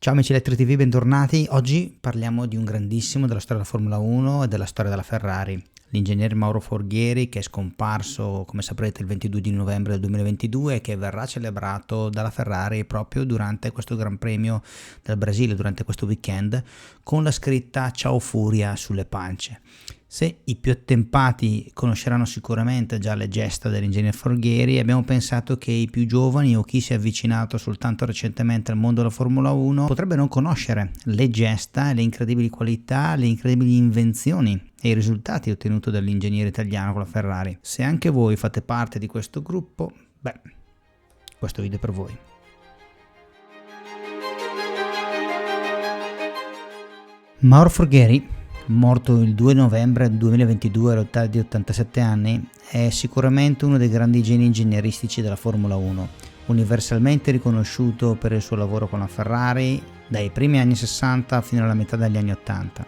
Ciao amici Elettro TV, bentornati. Oggi parliamo di un grandissimo della storia della Formula 1 e della storia della Ferrari, l'ingegnere Mauro Forghieri, che è scomparso, come saprete, il 22 di novembre del 2022 e che verrà celebrato dalla Ferrari proprio durante questo Gran Premio del Brasile, durante questo weekend, con la scritta "Ciao Furia" sulle pance. Se i più attempati conosceranno sicuramente già le gesta dell'ingegnere Forghieri, abbiamo pensato che i più giovani o chi si è avvicinato soltanto recentemente al mondo della Formula 1 potrebbe non conoscere le gesta, le incredibili qualità, le incredibili invenzioni e i risultati ottenuti dall'ingegnere italiano con la Ferrari. Se anche voi fate parte di questo gruppo, questo video è per voi. Mauro Forghieri, morto il 2 novembre 2022 all'età di 87 anni, è sicuramente uno dei grandi geni ingegneristici della Formula 1, universalmente riconosciuto per il suo lavoro con la Ferrari dai primi anni 60 fino alla metà degli anni 80.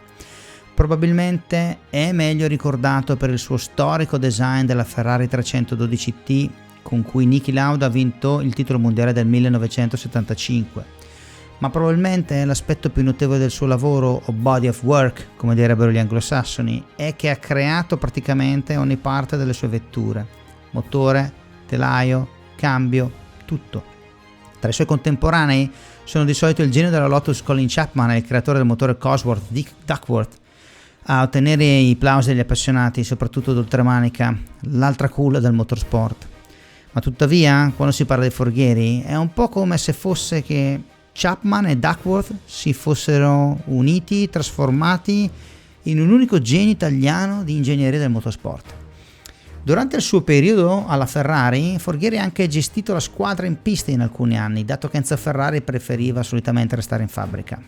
Probabilmente è meglio ricordato per il suo storico design della Ferrari 312T con cui Niki Lauda ha vinto il titolo mondiale del 1975. Ma probabilmente l'aspetto più notevole del suo lavoro, o body of work, come direbbero gli anglosassoni, è che ha creato praticamente ogni parte delle sue vetture: motore, telaio, cambio, tutto. Tra i suoi contemporanei sono di solito il genio della Lotus Colin Chapman e il creatore del motore Cosworth Dick Duckworth, a ottenere i plausi degli appassionati, soprattutto d'oltremanica, l'altra culla del motorsport. Ma tuttavia, quando si parla di Forghieri, è un po' come se fosse che Chapman e Duckworth si fossero uniti, trasformati in un unico genio italiano di ingegneria del motorsport. Durante il suo periodo alla Ferrari, Forghieri ha anche gestito la squadra in pista in alcuni anni, dato che Enzo Ferrari preferiva solitamente restare in fabbrica.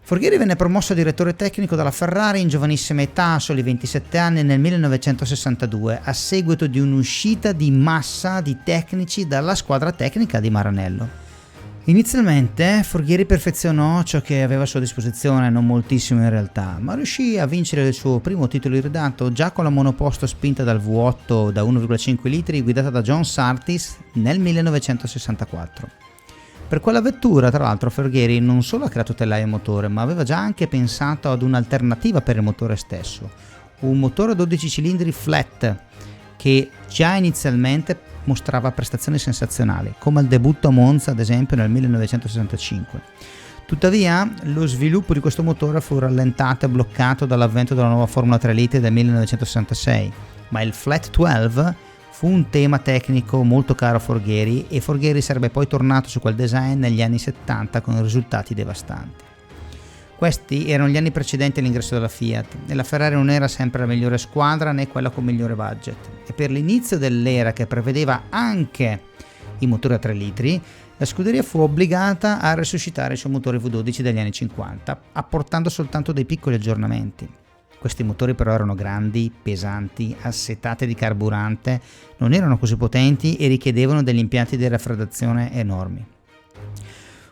Forghieri venne promosso a direttore tecnico dalla Ferrari in giovanissima età, a soli 27 anni, nel 1962, a seguito di un'uscita di massa di tecnici dalla squadra tecnica di Maranello. Inizialmente Forghieri perfezionò ciò che aveva a sua disposizione, non moltissimo in realtà, ma riuscì a vincere il suo primo titolo iridato già con la monoposto spinta dal V8 da 1,5 litri guidata da John Surtees nel 1964. Per quella vettura, tra l'altro, Forghieri non solo ha creato telaio e motore, ma aveva già anche pensato ad un'alternativa per il motore stesso, un motore a 12 cilindri flat che già inizialmente mostrava prestazioni sensazionali, come al debutto a Monza ad esempio nel 1965. Tuttavia lo sviluppo di questo motore fu rallentato e bloccato dall'avvento della nuova Formula 3 Litri del 1966, ma il Flat 12 fu un tema tecnico molto caro a Forghieri e Forghieri sarebbe poi tornato su quel design negli anni 70 con risultati devastanti. Questi erano gli anni precedenti all'ingresso della Fiat e la Ferrari non era sempre la migliore squadra né quella con migliore budget, e per l'inizio dell'era che prevedeva anche i motori a 3 litri, la scuderia fu obbligata a resuscitare i suoi motori V12 degli anni 50, apportando soltanto dei piccoli aggiornamenti. Questi motori però erano grandi, pesanti, assetati di carburante, non erano così potenti e richiedevano degli impianti di raffreddazione enormi.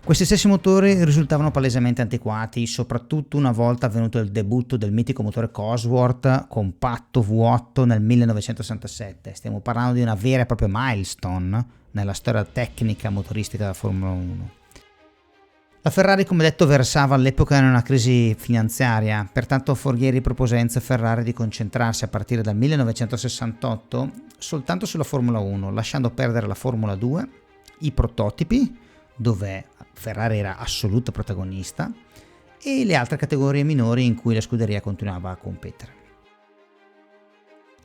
Questi stessi motori risultavano palesemente antiquati, soprattutto una volta avvenuto il debutto del mitico motore Cosworth compatto V8 nel 1967. Stiamo parlando di una vera e propria milestone nella storia tecnica motoristica della Formula 1. La Ferrari, come detto, versava all'epoca in una crisi finanziaria, pertanto Forghieri propose a Enzo Ferrari di concentrarsi a partire dal 1968 soltanto sulla Formula 1, lasciando perdere la Formula 2, i prototipi, dove Ferrari era assoluta protagonista, e le altre categorie minori in cui la scuderia continuava a competere.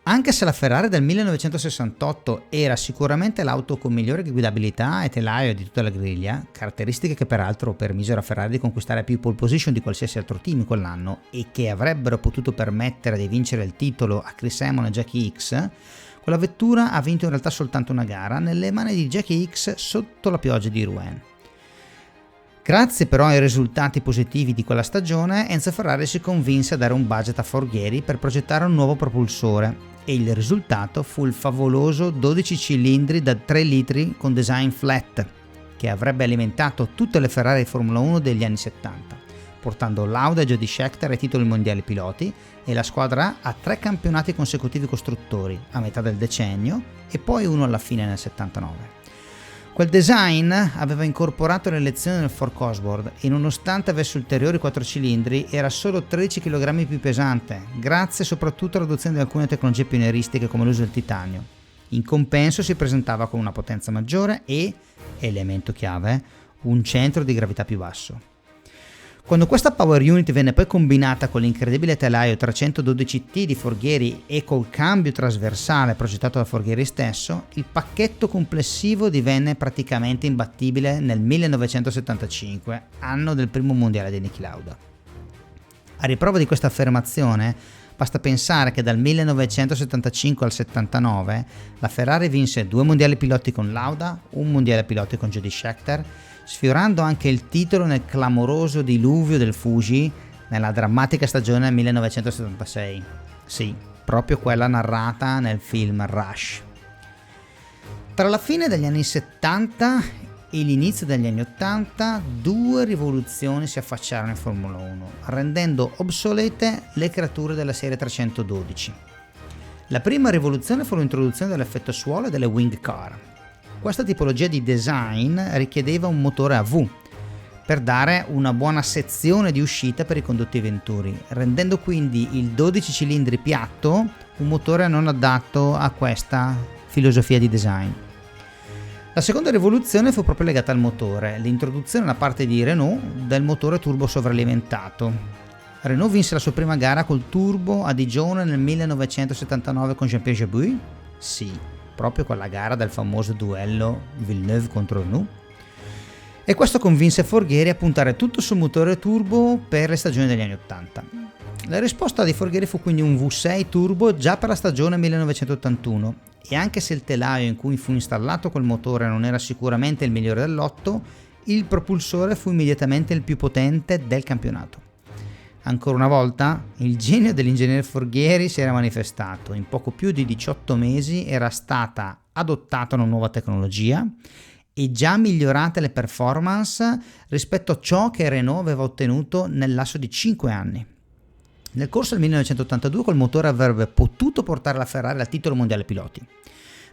Anche se la Ferrari del 1968 era sicuramente l'auto con migliore guidabilità e telaio di tutta la griglia, caratteristiche che peraltro permisero a Ferrari di conquistare più pole position di qualsiasi altro team quell'anno e che avrebbero potuto permettere di vincere il titolo a Chris Amon e Jackie X, quella vettura ha vinto in realtà soltanto una gara nelle mani di Jackie X sotto la pioggia di Rouen. Grazie però ai risultati positivi di quella stagione, Enzo Ferrari si convinse a dare un budget a Forghieri per progettare un nuovo propulsore e il risultato fu il favoloso 12 cilindri da 3 litri con design flat, che avrebbe alimentato tutte le Ferrari Formula 1 degli anni 70, portando Lauda e Jody Scheckter ai titoli mondiali piloti e la squadra a 3 campionati consecutivi costruttori a metà del decennio e poi uno alla fine nel 79. Quel design aveva incorporato l'elezione del fork Osborne e nonostante avesse ulteriori 4 cilindri era solo 13 kg più pesante, grazie soprattutto all'adozione di alcune tecnologie pionieristiche come l'uso del titanio. In compenso si presentava con una potenza maggiore e, elemento chiave, un centro di gravità più basso. Quando questa power unit venne poi combinata con l'incredibile telaio 312T di Forghieri e col cambio trasversale progettato da Forghieri stesso, il pacchetto complessivo divenne praticamente imbattibile nel 1975, anno del primo mondiale di Niki Lauda. A riprova di questa affermazione, basta pensare che dal 1975 al 79 la Ferrari vinse 2 mondiali piloti con Lauda, un mondiale piloti con Jody Scheckter, sfiorando anche il titolo nel clamoroso diluvio del Fuji nella drammatica stagione del 1976. Sì, proprio quella narrata nel film Rush. Tra la fine degli anni 70 e l'inizio degli anni 80, 2 rivoluzioni si affacciarono in Formula 1, rendendo obsolete le creature della serie 312. La prima rivoluzione fu l'introduzione dell'effetto suolo e delle wing car. Questa tipologia di design richiedeva un motore a V per dare una buona sezione di uscita per i condotti venturi, rendendo quindi il 12 cilindri piatto un motore non adatto a questa filosofia di design. La seconda rivoluzione fu proprio legata al motore, l'introduzione da parte di Renault del motore turbo sovralimentato. Renault vinse la sua prima gara col turbo a Digione nel 1979 con Jean-Pierre Jabouille? Sì, proprio quella gara del famoso duello Villeneuve contro Renault. E questo convinse Forghieri a puntare tutto sul motore turbo per le stagioni degli anni 80. La risposta di Forghieri fu quindi un V6 turbo già per la stagione 1981 e anche se il telaio in cui fu installato quel motore non era sicuramente il migliore del lotto, il propulsore fu immediatamente il più potente del campionato. Ancora una volta, il genio dell'ingegnere Forghieri si era manifestato. In poco più di 18 mesi era stata adottata una nuova tecnologia e già migliorate le performance rispetto a ciò che Renault aveva ottenuto nel lasso di 5 anni. Nel corso del 1982 col motore avrebbe potuto portare la Ferrari al titolo mondiale piloti.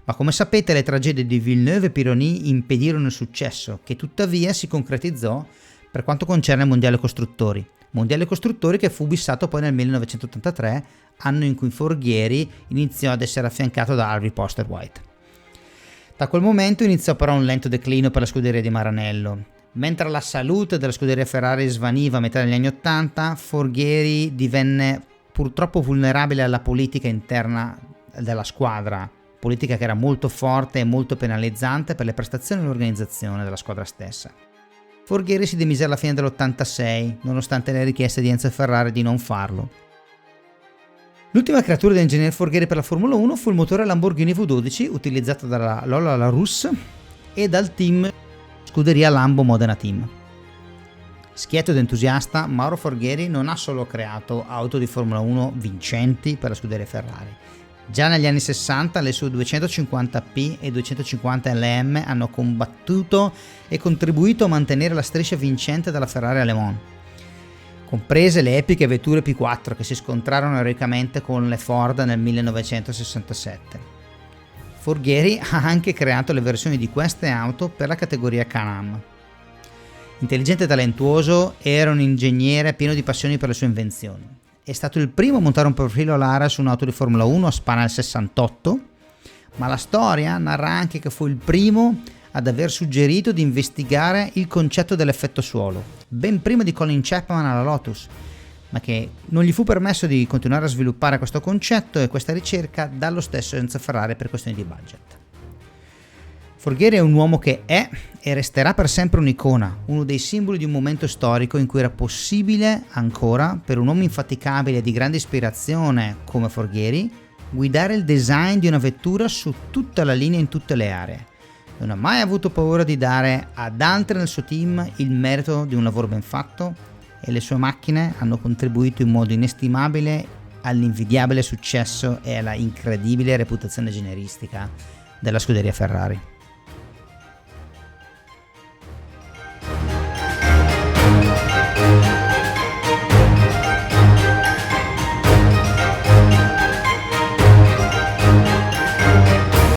Ma come sapete le tragedie di Villeneuve e Pironi impedirono il successo, che tuttavia si concretizzò per quanto concerne il mondiale costruttori. Mondiale costruttori che fu bissato poi nel 1983, anno in cui Forghieri iniziò ad essere affiancato da Harvey Poster-White. Da quel momento iniziò però un lento declino per la scuderia di Maranello. Mentre la salute della scuderia Ferrari svaniva a metà degli anni 80, Forghieri divenne purtroppo vulnerabile alla politica interna della squadra, politica che era molto forte e molto penalizzante per le prestazioni e l'organizzazione della squadra stessa. Forghieri si dimise alla fine dell'86, nonostante le richieste di Enzo Ferrari di non farlo. L'ultima creatura dell'ingegnere Forghieri per la Formula 1 fu il motore Lamborghini V12 utilizzato dalla Lola Larousse e dal team Scuderia Lambo Modena Team. Schietto ed entusiasta, Mauro Forghieri non ha solo creato auto di Formula 1 vincenti per la scuderia Ferrari. Già negli anni 60 le sue 250P e 250 LM hanno combattuto e contribuito a mantenere la striscia vincente della Ferrari a Le Mans, comprese le epiche vetture P4 che si scontrarono eroicamente con le Ford nel 1967. Forghieri ha anche creato le versioni di queste auto per la categoria Can-Am. Intelligente e talentuoso, era un ingegnere pieno di passioni per le sue invenzioni. È stato il primo a montare un profilo Lara su un'auto di Formula 1 a Spa nel 68, ma la storia narra anche che fu il primo ad aver suggerito di investigare il concetto dell'effetto suolo, ben prima di Colin Chapman alla Lotus, ma che non gli fu permesso di continuare a sviluppare questo concetto e questa ricerca dallo stesso Enzo Ferrari per questioni di budget. Forghieri è un uomo che è e resterà per sempre un'icona, uno dei simboli di un momento storico in cui era possibile ancora, per un uomo infaticabile e di grande ispirazione come Forghieri, guidare il design di una vettura su tutta la linea in tutte le aree. Non ha mai avuto paura di dare ad altri nel suo team il merito di un lavoro ben fatto e le sue macchine hanno contribuito in modo inestimabile all'invidiabile successo e alla incredibile reputazione ingegneristica della scuderia Ferrari.